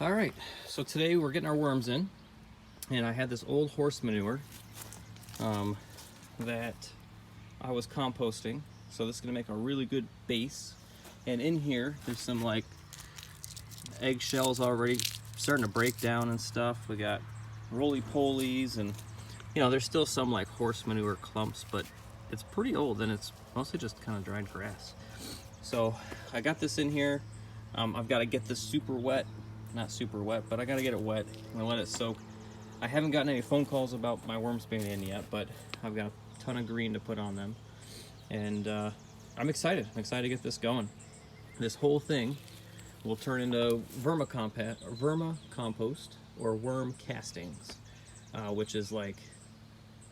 All right, so today we're getting our worms in, and I had this old horse manure that I was composting. So this is gonna make a really good base. And in here, there's some like eggshells already starting to break down and stuff. We got roly-polies, and there's still some like horse manure clumps, but it's pretty old and it's mostly just kind of dried grass. So I got this in here. I've got to get this super wet. Not super wet, but I got to get it wet. I'm gonna let it soak. I haven't gotten any phone calls about my worms being in yet, but I've got a ton of green to put on them. And I'm excited. I'm excited to get this going. This whole thing will turn into vermicompost or worm castings, which is like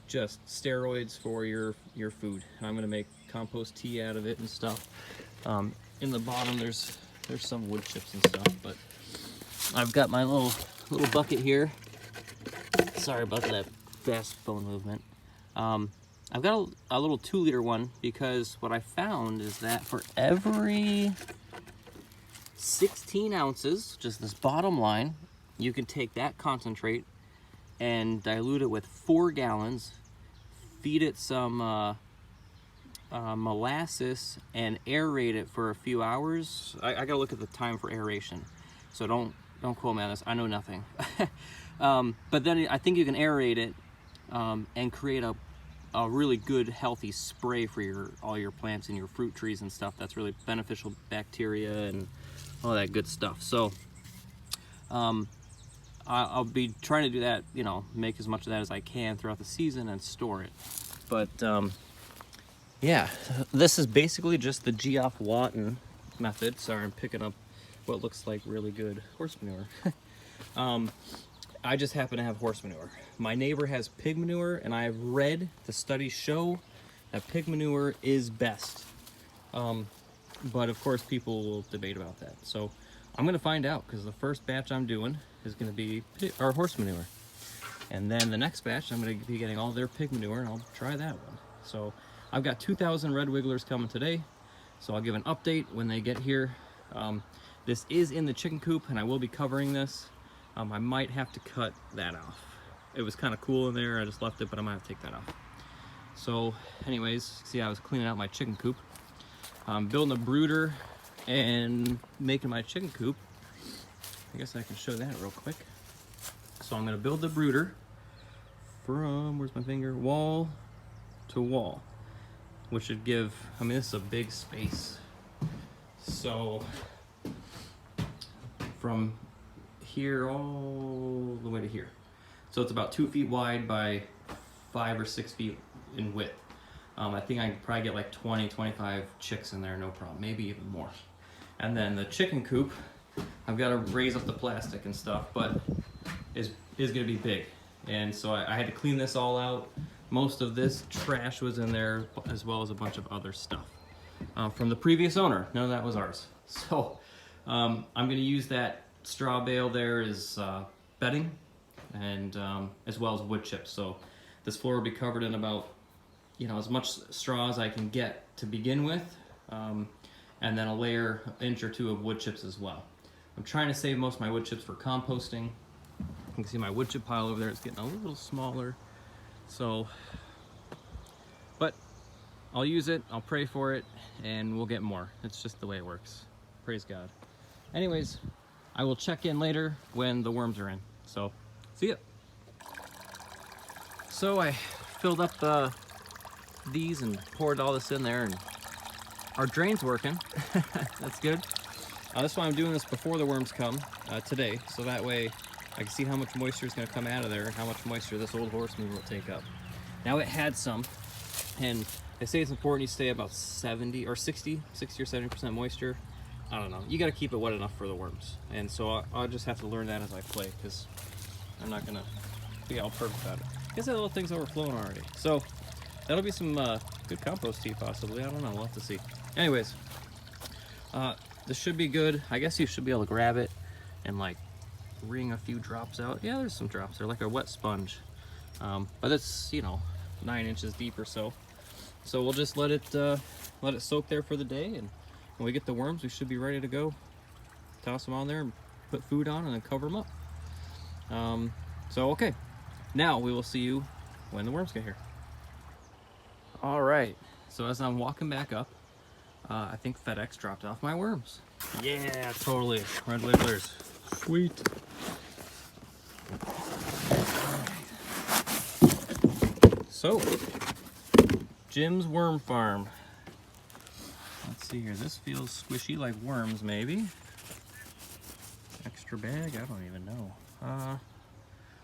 just steroids for your food. And I'm gonna make compost tea out of it and stuff. In the bottom there's some wood chips and stuff, but I've got my little bucket here. Sorry about that fast phone movement. I've got a little 2-liter one, because what I found is that for every 16 ounces, just this bottom line, you can take that concentrate and dilute it with 4 gallons, feed it some molasses, and aerate it for a few hours. I gotta look at the time for aeration, so don't quote me on this. I know nothing. But then I think you can aerate it and create a really good healthy spray for all your plants and your fruit trees and stuff. That's really beneficial bacteria and all that good stuff. So I'll be trying to do that, make as much of that as I can throughout the season and store it. But yeah, this is basically just the Geoff Watton method. Sorry, I'm picking up what looks like really good horse manure. I just happen to have horse manure. My neighbor has pig manure, and I've read the studies show that pig manure is best. But of course people will debate about that. So I'm gonna find out, because the first batch I'm doing is gonna be horse manure. And then the next batch I'm gonna be getting all their pig manure, and I'll try that one. So I've got 2,000 red wigglers coming today, so I'll give an update when they get here. This is in the chicken coop, and I will be covering this. I might have to cut that off. It was kind of cool in there, I just left it, but I might have to take that off. So anyways, see, I was cleaning out my chicken coop. I'm building a brooder and making my chicken coop. I guess I can show that real quick. So I'm gonna build the brooder from, where's my finger, wall to wall, which should give, this is a big space. So from here all the way to here. So it's about 2 feet wide by 5 or 6 feet in width. I think I could probably get like 20, 25 chicks in there, no problem, maybe even more. And then the chicken coop, I've got to raise up the plastic and stuff, but is gonna be big. And so I had to clean this all out. Most of this trash was in there, as well as a bunch of other stuff from the previous owner. None of that was ours. So I'm gonna use that straw bale there as bedding, and as well as wood chips. So this floor will be covered in about as much straw as I can get to begin with, and then a layer, an inch or 2 of wood chips as well. I'm trying to save most of my wood chips for composting. You can see my wood chip pile over there. It's getting a little smaller, so but I'll use it, I'll pray for it, and we'll get more. It's just the way it works. Praise God. Anyways, I will check in later when the worms are in. So, see ya. So I filled up these and poured all this in there, and our drain's working. That's good. That's why I'm doing this before the worms come today, so that way I can see how much moisture is going to come out of there and how much moisture this old horse manure will take up. Now it had some, and they say it's important you stay about 60 or 70% moisture. I don't know. You got to keep it wet enough for the worms. And so I'll just have to learn that as I play, because I'm not going to be all perfect about it. I guess that little thing's overflowing already. So that'll be some good compost tea possibly. I don't know. We'll have to see. Anyways, this should be good. I guess you should be able to grab it and like wring a few drops out. Yeah, there's some drops. They're like a wet sponge. But it's, 9 inches deep or so. So we'll just let it soak there for the day, and when we get the worms, we should be ready to go. Toss them on there and put food on, and then cover them up. So okay, now we will see you when the worms get here. All right, so as I'm walking back up, I think FedEx dropped off my worms. Yeah, totally, red wigglers, sweet. So, Jim's Worm Farm. Let's see here, this feels squishy like worms maybe. Extra bag, I don't even know.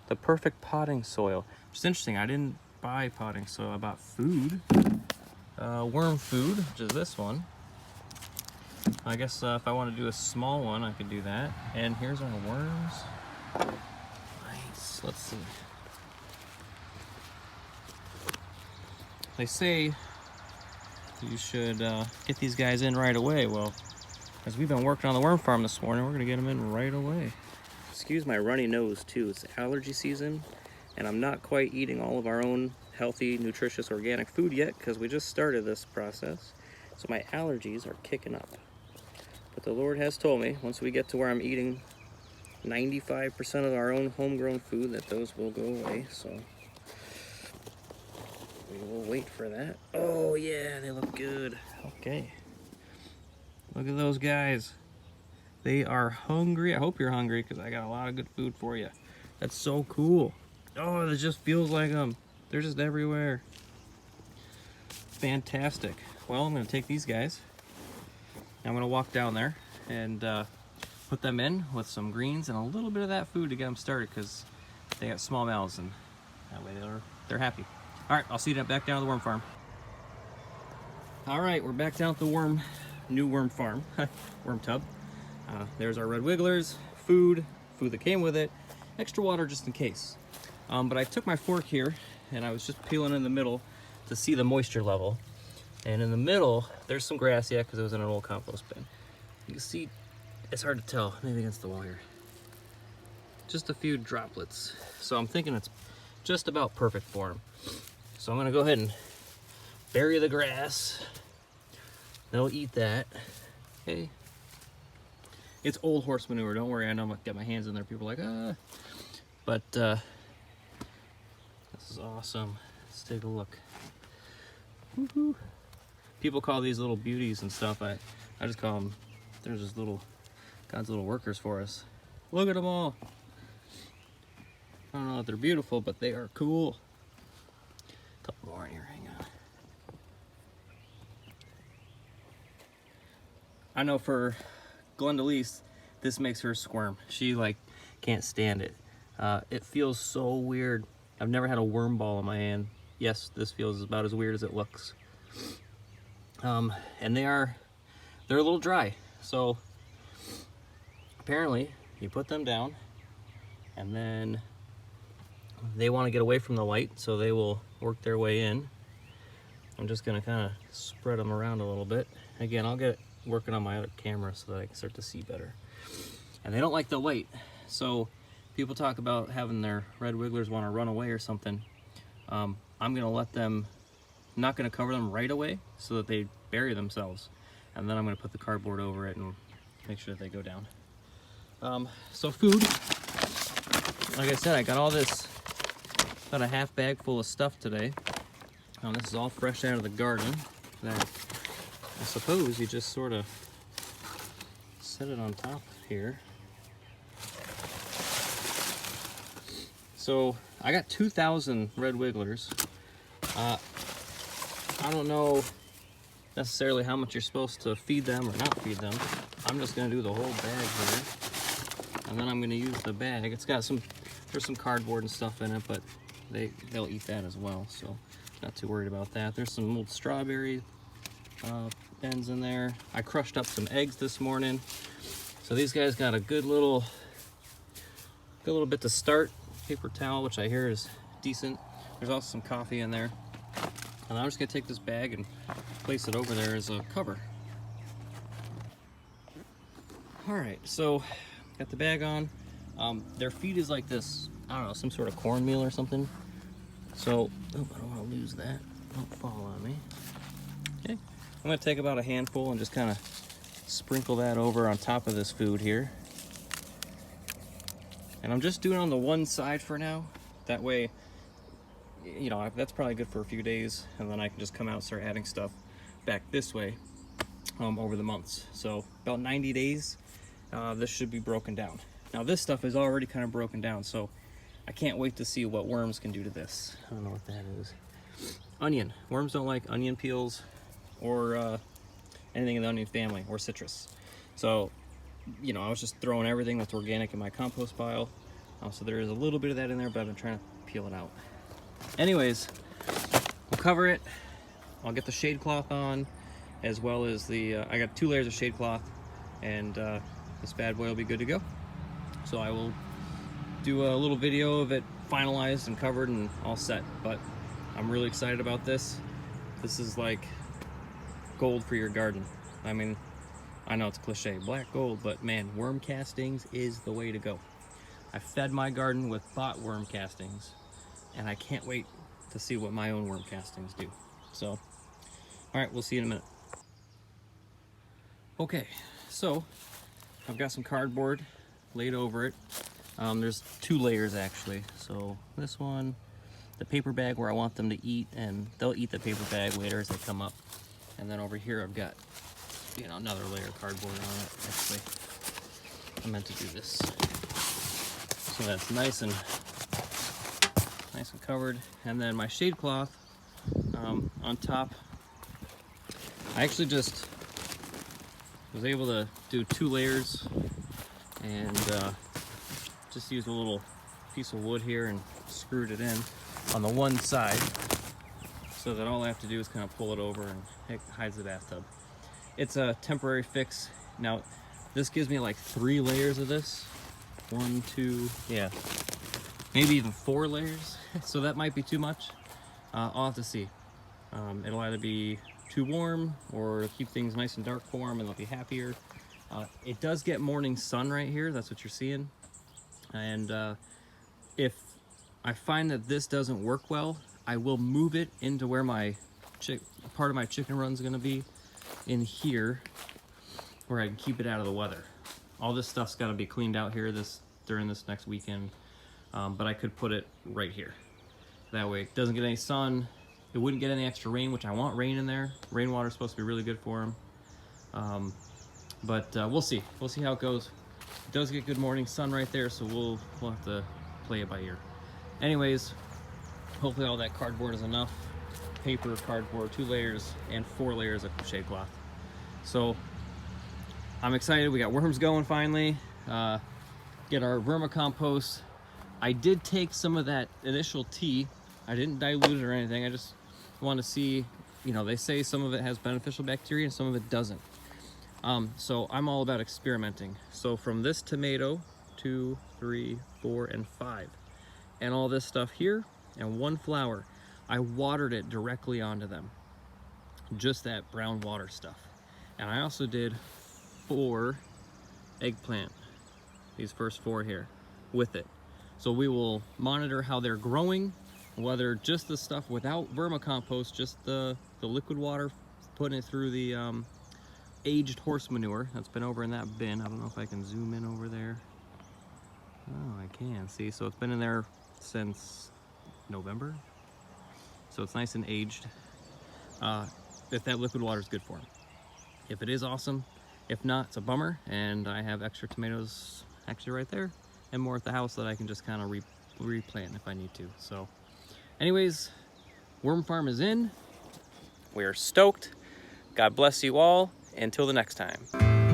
The perfect potting soil. It's interesting, I didn't buy potting soil, I bought food. Worm food, which is this one. I guess if I want to do a small one, I could do that. And here's our worms. Nice, let's see. They say you should get these guys in right away. Well, as we've been working on the worm farm this morning, we're gonna get them in right away. Excuse my runny nose too, it's allergy season, and I'm not quite eating all of our own healthy, nutritious, organic food yet because we just started this process. So my allergies are kicking up. But the Lord has told me, once we get to where I'm eating 95% of our own homegrown food, that those will go away, so we will wait for that. Oh yeah, they look good. Okay. Look at those guys. They are hungry. I hope you're hungry because I got a lot of good food for you. That's so cool. Oh, it just feels like them. They're just everywhere. Fantastic. Well, I'm going to take these guys. I'm going to walk down there and put them in with some greens and a little bit of that food to get them started because they got small mouths and that way they're happy. All right, I'll see you back down at the worm farm. All right, we're back down at the new worm farm, worm tub. There's our red wigglers, food that came with it, extra water just in case. But I took my fork here and I was just peeling in the middle to see the moisture level. And in the middle, there's some grass yet because it was in an old compost bin. You can see, it's hard to tell, maybe against the wall here. Just a few droplets. So I'm thinking it's just about perfect for them. So I'm gonna go ahead and bury the grass. They'll eat that. Okay. It's old horse manure, don't worry, I know I'm gonna get my hands in there. People are like, ah. But this is awesome. Let's take a look. Woohoo. People call these little beauties and stuff. I just call them, they're just God's little workers for us. Look at them all. I don't know if they're beautiful, but they are cool. A couple more in here, hang on. I know for Glendalise, this makes her squirm. She can't stand it. It feels so weird. I've never had a worm ball in my hand. Yes, this feels about as weird as it looks. And they're a little dry. So apparently you put them down and then they want to get away from the light, so they will work their way in. I'm just gonna kind of spread them around a little bit. Again, I'll get working on my other camera so that I can start to see better. And they don't like the light. So people talk about having their red wigglers want to run away or something. I'm gonna let them, not gonna cover them right away so that they bury themselves. And then I'm gonna put the cardboard over it and make sure that they go down. So food, like I said, I got all this, about a half bag full of stuff today. This is all fresh out of the garden. I suppose you just sort of set it on top here. So I got 2,000 red wigglers. I don't know necessarily how much you're supposed to feed them or not feed them. I'm just gonna do the whole bag here. And then I'm gonna use the bag. It's got there's some cardboard and stuff in it, but they'll eat that as well, so not too worried about that. There's some old strawberry ends in there. I crushed up some eggs this morning. So these guys got a good little bit to start. Paper towel, which I hear is decent. There's also some coffee in there. And I'm just gonna take this bag and place it over there as a cover. All right, so got the bag on. Their feed is like this, I don't know, some sort of cornmeal or something. So, oh, I don't want to lose that. Don't fall on me. Okay, I'm gonna take about a handful and just kind of sprinkle that over on top of this food here. And I'm just doing it on the one side for now. That way, you know, that's probably good for a few days, and then I can just come out and start adding stuff back this way over the months. So about 90 days, this should be broken down. Now this stuff is already kind of broken down, so I can't wait to see what worms can do to this. I don't know what that is. Onion. Worms don't like onion peels or anything in the onion family, or citrus. So, you know, I was just throwing everything that's organic in my compost pile. So there is a little bit of that in there, but I've been trying to peel it out. Anyways, we'll cover it. I'll get the shade cloth on, as well as the, I got 2 layers of shade cloth, and this bad boy will be good to go. So I will do a little video of it finalized and covered and all set, but I'm really excited about this. This is like gold for your garden. I mean, I know it's cliche, black gold, but man, worm castings is the way to go. I fed my garden with bought worm castings, and I can't wait to see what my own worm castings do. So, all right, we'll see you in a minute. Okay, so I've got some cardboard laid over it. There's 2 layers actually. So this one, the paper bag where I want them to eat, and they'll eat the paper bag later as they come up. And then over here I've got, you know, another layer of cardboard on it. Actually, I meant to do this. So that's nice and covered. And then my shade cloth on top. I actually just was able to do 2 layers, and just used a little piece of wood here and screwed it in on the one side, so that all I have to do is kind of pull it over and it hides the bathtub. It's a temporary fix. Now this gives me like 3 layers of this. 1, 2, yeah, maybe even 4 layers. So that might be too much. I'll have to see. It'll either be too warm or keep things nice and dark for them and they'll be happier. It does get morning sun right here. That's what you're seeing. And if I find that this doesn't work well, I will move it into where my part of my chicken run is going to be, in here, where I can keep it out of the weather. All this stuff's got to be cleaned out here during this next weekend, but I could put it right here. That way it doesn't get any sun. It wouldn't get any extra rain, which I want rain in there. Rainwater is supposed to be really good for them. But we'll see. We'll see how it goes. It does get good morning sun right there, so we'll have to play it by ear. Anyways, hopefully all that cardboard is enough. Paper, cardboard, 2 layers, and 4 layers of shade cloth. So I'm excited. We got worms going finally. Get our vermicompost. I did take some of that initial tea. I didn't dilute it or anything. I just want to see, you know, they say some of it has beneficial bacteria and some of it doesn't. So I'm all about experimenting. So from this tomato, 2, 3, 4, and 5, and all this stuff here, and 1 flower, I watered it directly onto them. Just that brown water stuff. And I also did 4 eggplant, these first 4 here, with it. So we will monitor how they're growing, whether just the stuff without vermicompost, just the liquid water, putting it through the aged horse manure that's been over in that bin. I don't know if I can zoom in over there. Oh, I can see. So it's been in there since November. So it's nice and aged. If that liquid water is good for them. If it is, awesome. If not, it's a bummer. And I have extra tomatoes actually right there, and more at the house that I can just kind of replant if I need to. So anyways, worm farm is in. We are stoked. God bless you all. Until the next time.